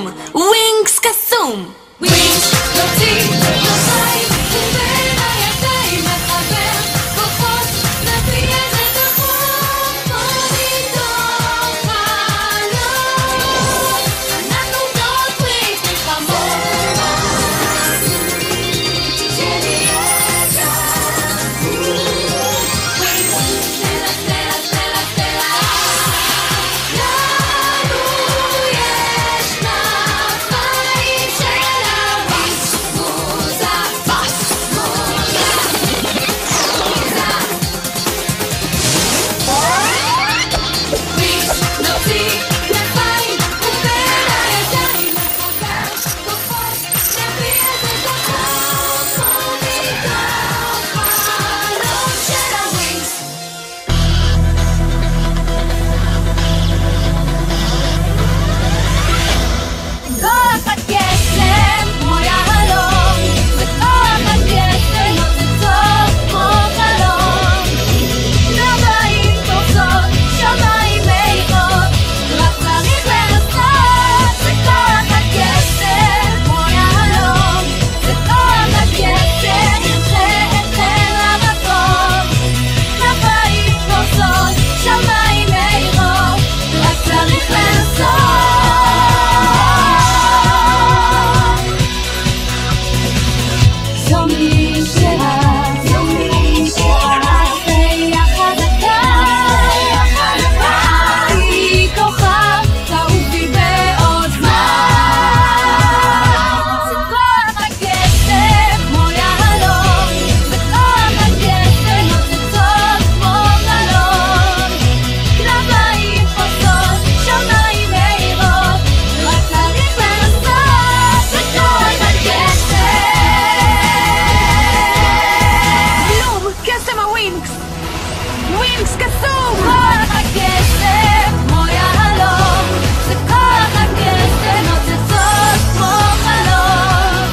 קסום, ווינקס קסום. ווינקס נוציא לחיים ובין הידיים מחבר כוחות נביא איזה דחוף עוד איתו חלום אנחנו בנות ווינקס נלחמות שנהיה כאן ווינקס נלך נלך נלך נלך לנו יש נפיים של הווינקס מוזה בס מוזה ווינקס נוציא כנפיים ובין הידיים מחבר כוחות נביא איזה דחוף עוד איתו חלום של הווינקס כוח הקסם כמו יהלום וכוח הקסם נוצצות כמו חלום כנפיים פורסות שמיים מאירות רק צריך לנסות זה כוח הקסם כמו יהלום זה כוח הקסם ירצה אתכם למקום כנפיים פורסות שמיים מאירות רק צריך לנסות זו מישהה ויחד היא כוכב תעופי בעוד זמן זה כוח הקסם כמו יהלום זה כוח הקסם נוצצות כמו חלום כנפיים פורסות שמיים מאירות רק צריך לנסות זה כוח הקסם כלום קסם הווינקס ווינקס קסום כוח הקסם כמו יהלום זה כוח הקסם נוצצות כמו חלום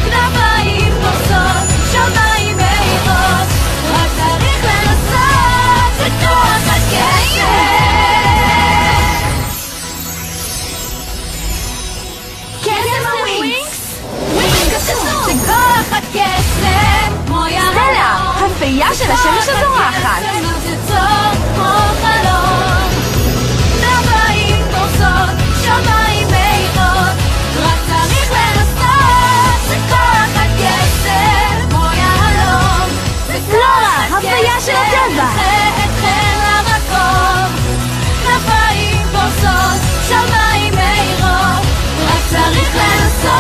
כנפיים פורסות שמיים מאירות רק צריך לנסות זה כוח הקסם קסם הווינקס ווינקס קסום זה כוח הקסם כמו יהלום הפייה של השמש הזורחת. נוצצות כמו חלום כנפיים פורסות שמיים מאירות רק צריך לנסות זה כוח הקסם כמו יהלום זה פלורה, הפייה של הטבע. אתכם למקום כנפיים פורסות שמיים מאירות רק צריך לנסות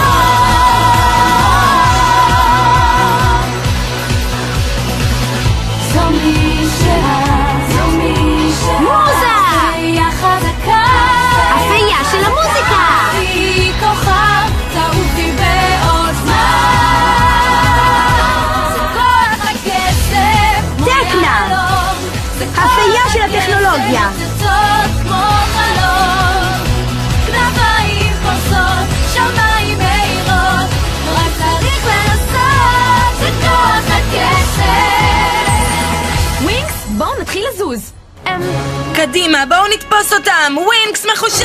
זו מישהה מוזה! הפייה חזקה הפייה של המוזיקה. היא כוכב תעופי בעוד זמן זה כוח הקסם כמו טכנה. יהלום זה כוח הפייה של הטכנולוגיה. נוצצות כמו חלום כנפיים פורסות שמיים מאירות רק צריך לנסות זה כוח הקסם ווינקס, בואו נתחיל לזוז. קדימה, בואו נתפוס אותם! ווינקס מחושב!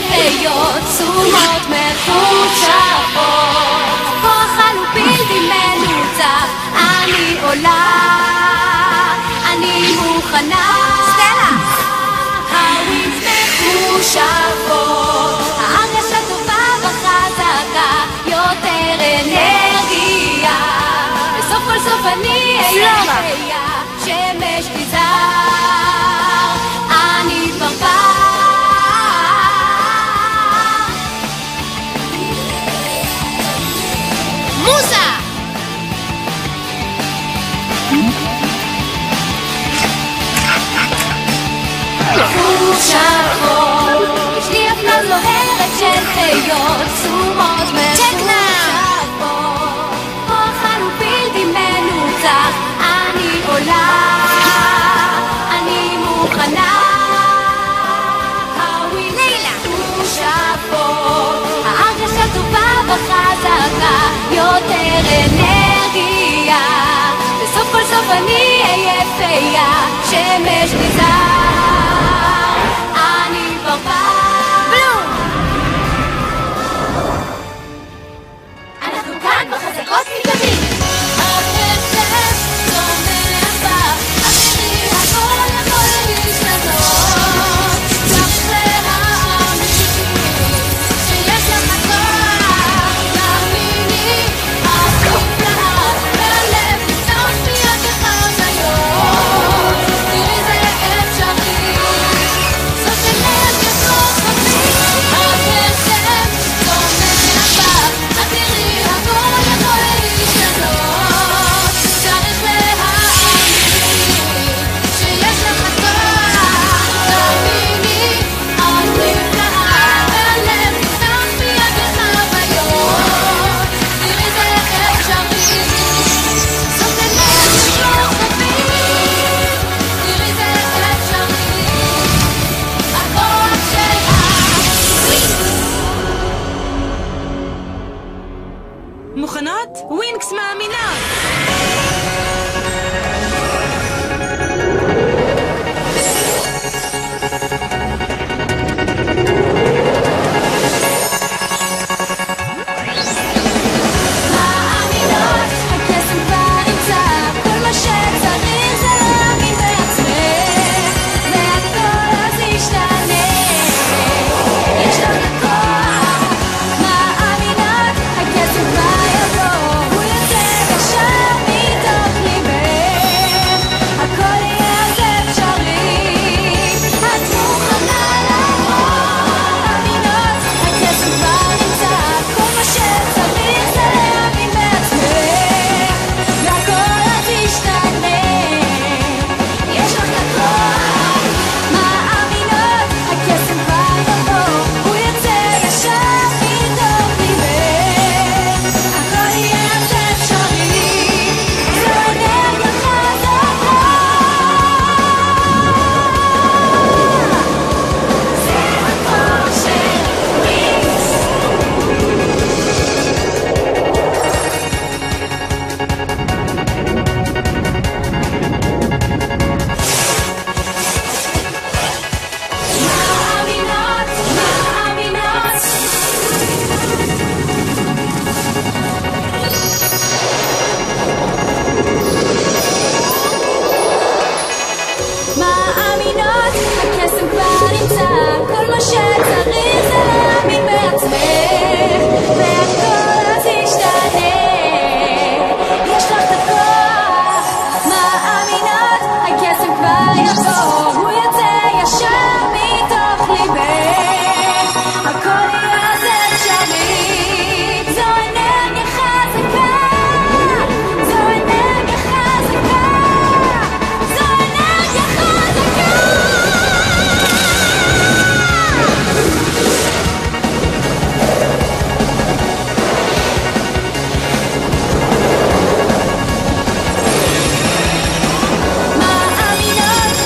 חיות צומות מחושבות, כוח חלו בלתי מנוצח, אני עולה, אני מוכנה. מוכנה. סטלה! הווינקס מחושבות, ההרגשה טובה וחזקה, יותר אנרגיה, וסוף כל סוף אני אהיה חיה, שמש תזהר, אני פרפר. מוזה! מחושבות, יש לי הפנז לוהרת של חיות, סומות מחושבות, כוחן הוא בלתי מנוצח, אני עולה, אני מוכנה. הווינקס מחושבות, ההרגשה טובה וחזקה, יותר אנרגיה, וסוף כל סוף אני אהיה פיה, שמש נזהר, אני פרפר. בלום! אנחנו כאן בחזקות מתקדמים. הקצב צומח בה, אווירי הכל יכול להשתנות, צריך להאמין שיש לך כוח, תאמיני, את נפלאה, והלב נפתח מיד לחוויות, תראי זה אפשרי, זאת אנרגיה כוכבית. הקצב צומח בה, אווירי הכל יכול להשתנות, צריך להאמין שיש לך כוח, תאמיני, את נפלאה, והלב נפתח מיד לחוויות, תראי זה אפשרי, זאת אנרגיה כוכבית, תראי זה אפשרי, הכוח שלך. מוכנות? ווינקס מאמינות! מאמינות, הקסם כבר נמצא, כל מה שצריך זה להאמין בעצמך, והכל אז ישתנה, יש לך הכוח. מאמינות, הקסם כבר יבוא, הוא יוצא ישר מתוך ליבך, הכל יהיה אז אפשרי, את מוכנה לעבור. מאמינות, הקסם כבר נמצא, כל מה שצריך זה להאמין בעצמך, והכל אז ישתנה, יש לך הכוח. מאמינות, הקסם כבר יבוא, הוא יוצא ישר מתוך ליבך, הכל יהיה אז אפשרי, זו אנרגיה חזקה, זה הכוח של ווינקס. מאמינות, מאמינות, מאמינות, הקסם כבר נמצא, כל מה שצריך זה להאמין בעצמך, והכל אז ישתנה, יש לך את הכוח. מאמינות, הקסם כבר יבוא, הוא יוצא ישר מתוך ליבך, הכל יהיה אז אפשרי, זו אנרגיה חזקה, זו אנרגיה חזקה, זו אנרגיה חזקה. מאמינות,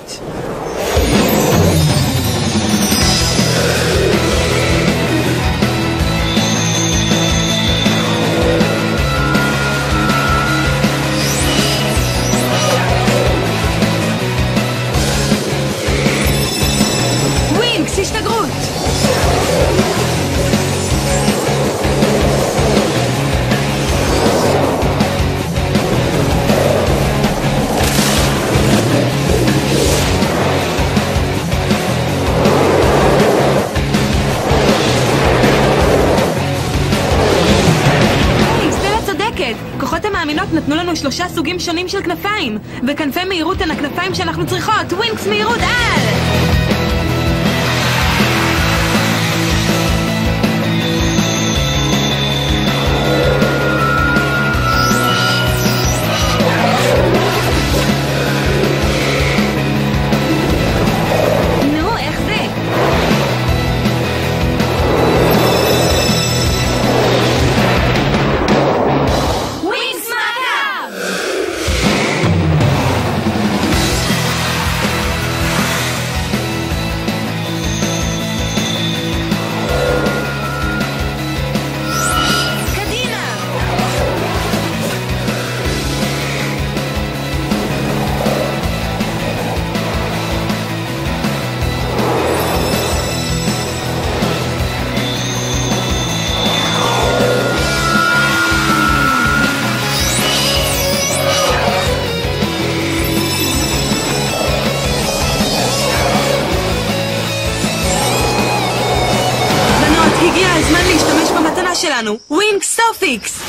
הסתגרות. ווינקס, הסתגרות! כוחות המאמינות נתנו לנו 3 סוגים שונים של כנפיים, וכנפי מהירות הן הכנפיים שאנחנו צריכות. ווינקס מהירות על! נו, איך זה? הגיע הזמן להשתמש במתנה שלנו, ווינקס סופיקס!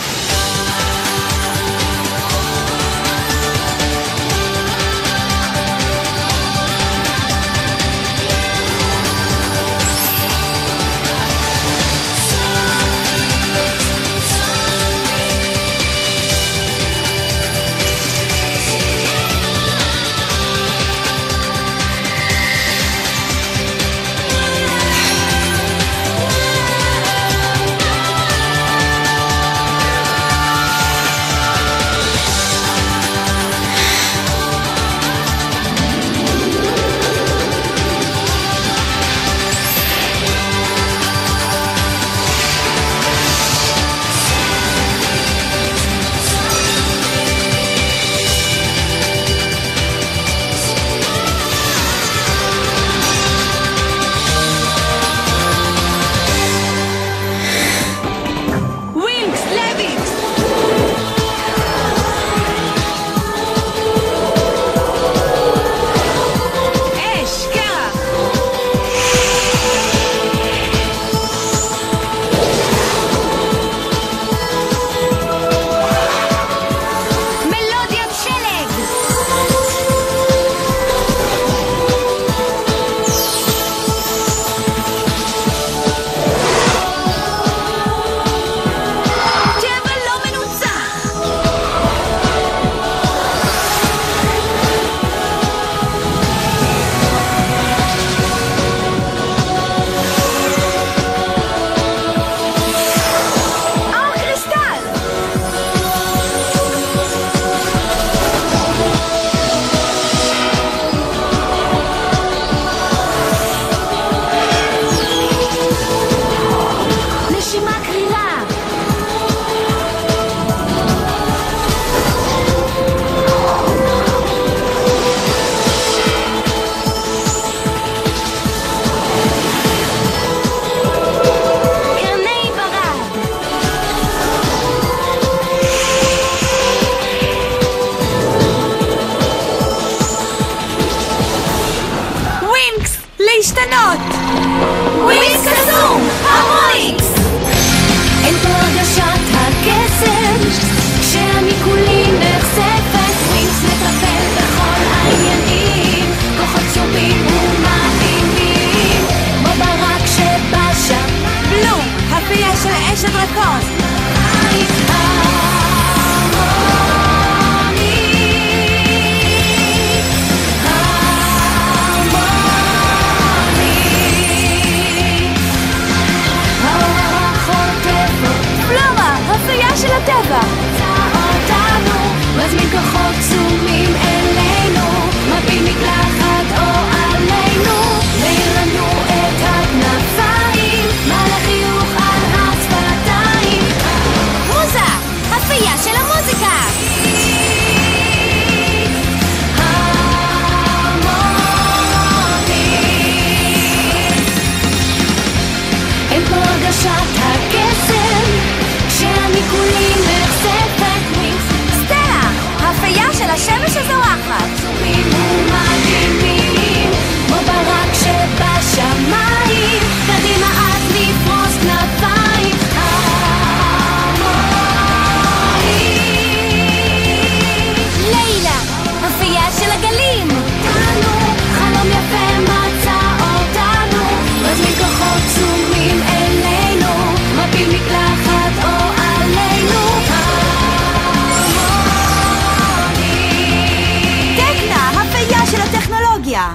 הטכנולוגיה.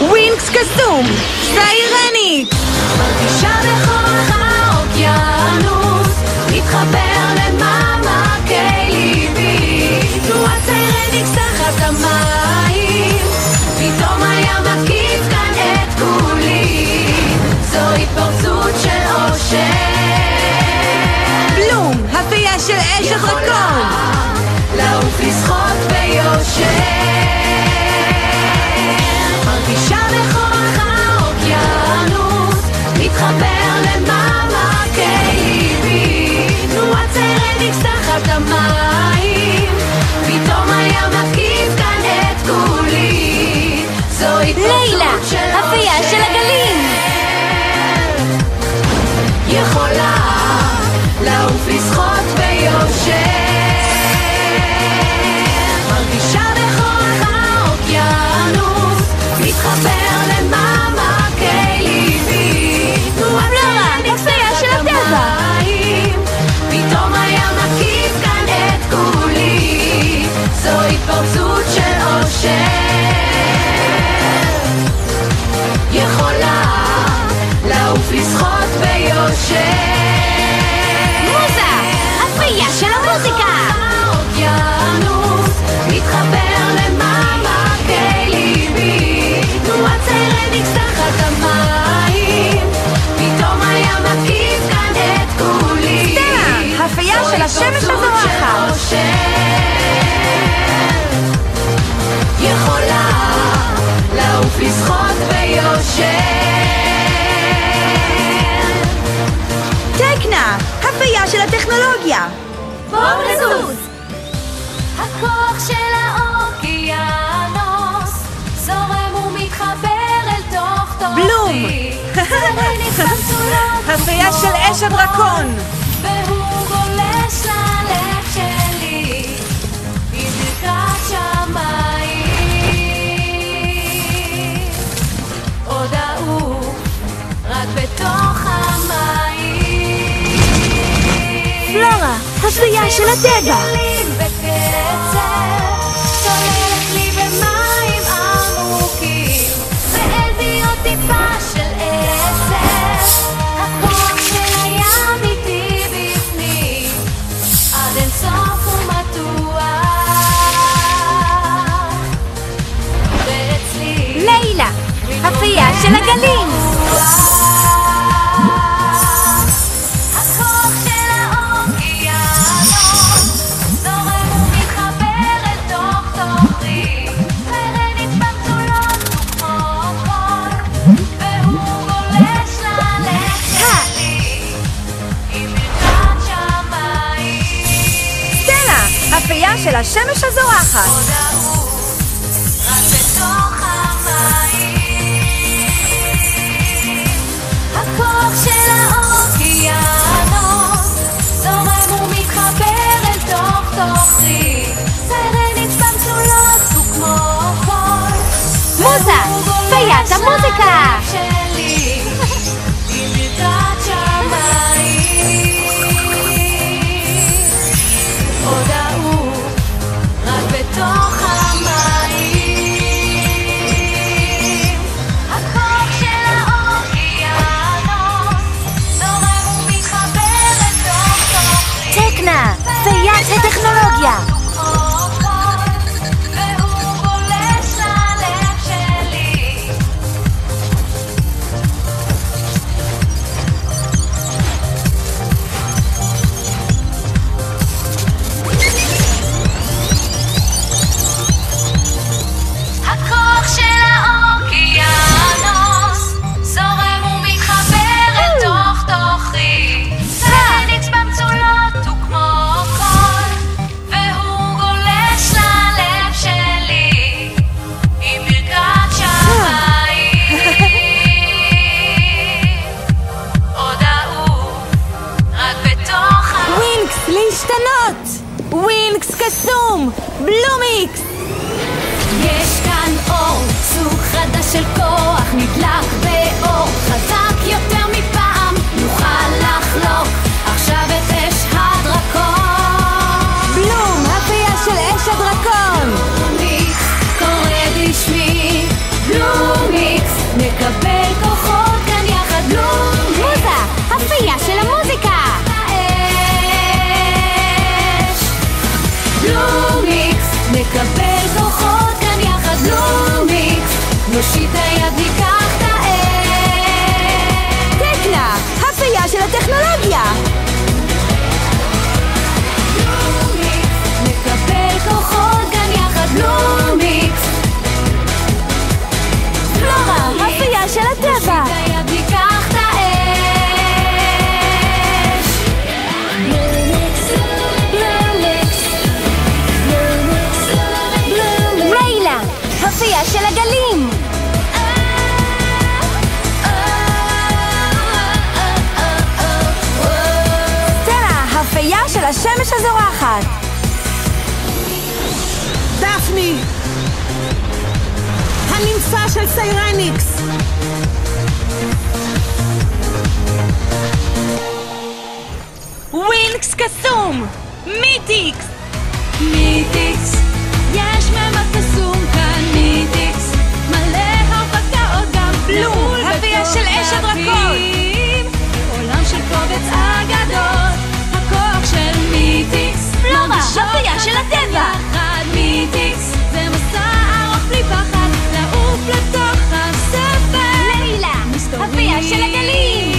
ווינקס קסום, סיירנית. מרגישה בכוח האוקיינוס, מתחבר למעמקי ליבי, תנועת סיירניקס תחת המים, פתאום הים מקיף כאן את כולי, זו התפרצות של אושר. בלום, הפייה של אש הדרקון. לעוף לשחות ביושר, מרגישה בכוח האוקיינוס, מתחבר למעמקי ליבי, תנועת סיירניקס תחת המים, פתאום הים מקיף כאן את כולי, זו התפרצות של אושר. הפייה של הגלים. יכולה לעוף לשחות ביושר, מרגישה בכוח האוקיינוס, מתחבר למעמקי ליבי, תנועת סיירניקס תחת המים, פתאום הים מקיף כאן את כולי, זו התפרצות של אושר. יכולה לעוף לשחות ביושר, מוזה, הפייה של המוזיקה. האוקיינוס מתחבר למעמקי ליבי, תנועת סיירניקס תחת המים, פתאום הים מקיף כאן את כולי, סטלה, הפייה של השמש הזורחת. יכולה לעוף לשחות ביושר. טקנה, הפייה של הטכנולוגיה. בואו נזוז. הכוח של האוקיינוס זורם ומתחבר אל תוך תוכי. בלום. סיירניקס בצולות הפייה של אש הדרקון. והוא גולש ללב שלי עם ברכת שמיים. עוד אהוב רק בתוך המים. פלורה, הפייה של הטבע. גלים בקצב, צוללת לי במים עמוקים, ואל ביות טיפה של עצב, הכוח של הים איתי בפנים, עד אין סוף ומתוח, ואצלי לילה, הפייה של הגלים. הכוח של האוקיינוס זורם ומתחבר אל תוך תוכי, סיירניקס בצולות וכמו חול, והוא גולש ללב שלי עם ברכת שמיים. סטלה, הפייה של השמש הזורחת. עוד אהוב רק בתוך המים. הכוח של האוקיינוס זורם ומתחבר אל תוך תוכי, סיירניקס בצולות וכמו חול, מוזה, פיית המוזיקה. שלי עם ברכת שמיים. עוד אהוב רק בתוך המים. הכוח של האוקיינוס זורם ומתחבר אל תוך תוכי, טקנה, פיית הטכנולוגיה. והוא גולש ללב שלי השמש הזורחת. דפני! הנמצא של סיירניקס! ווינקס קסום! מיטיקס! מיטיקס, יש ממד קסום כאן מיטיקס, מלא הרפתקאות גם בלום, הפייה של אש הדרקון. עולם של קובץ אגדות, הכוח של מיטיקס, פלורה, מרגישות הפייה של הטבע. יחד מיטיקס, זה מסע ארוך בלי פחד, לעוף לתוך הספר. לילה, הפייה של הגלים.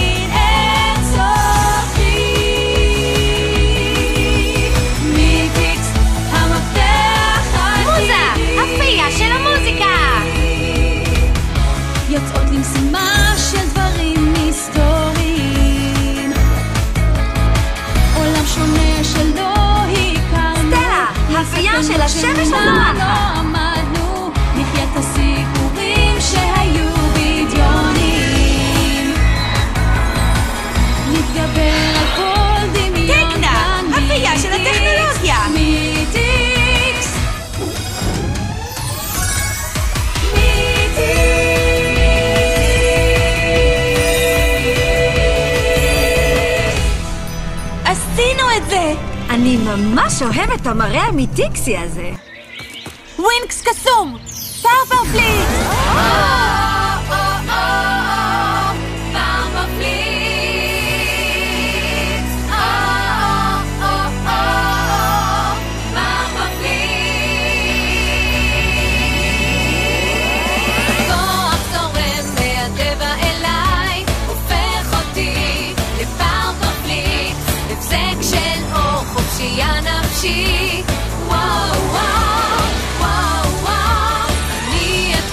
של המוזיקה! יוצאות למשימה של דברים היסטוריים, עולם שונה שלא הכרנו, סטלה, הפייה של השמש הזורחת. לא עמדנו, נחיה את הסיפורים שהיו בדיונים, נתגבר על כל דמיון. טקנה, הפייה של הטכנולוגיה. עשינו את זה! אני ממש אוהבת את המראה המיטיקסי הזה. ווינקס קסום! פאוורפליק! חופשייה נפשי, וואו וואו וואו וואו, אני את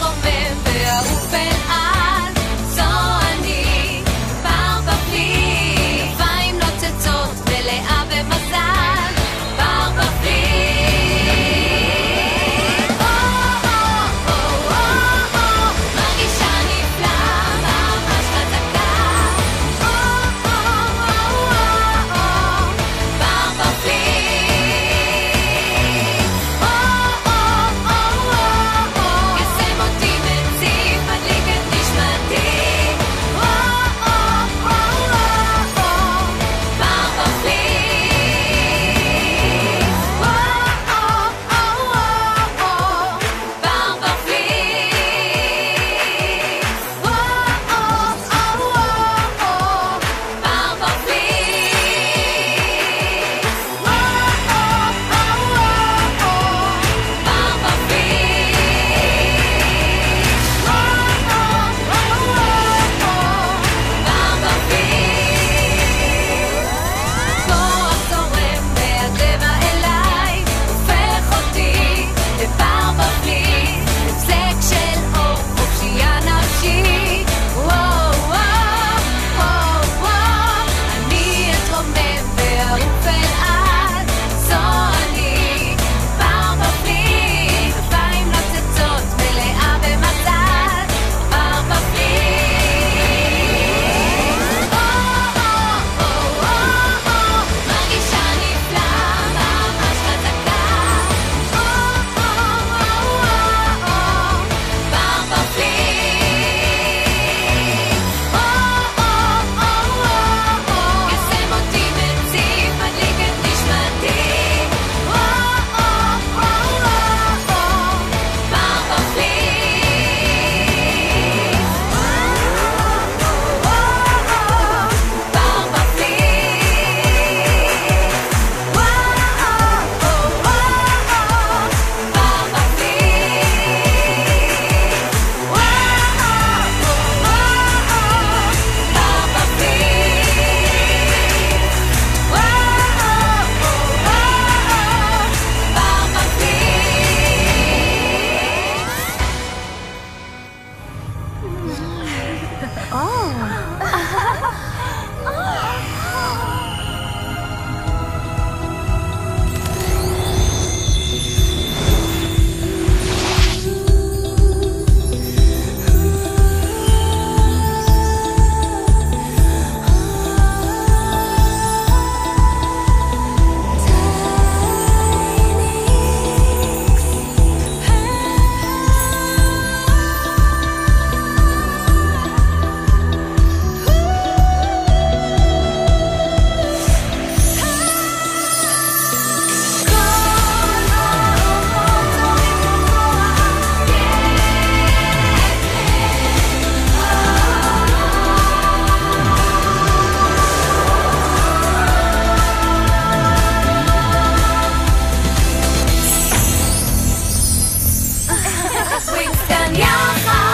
ווינקס כאן יחד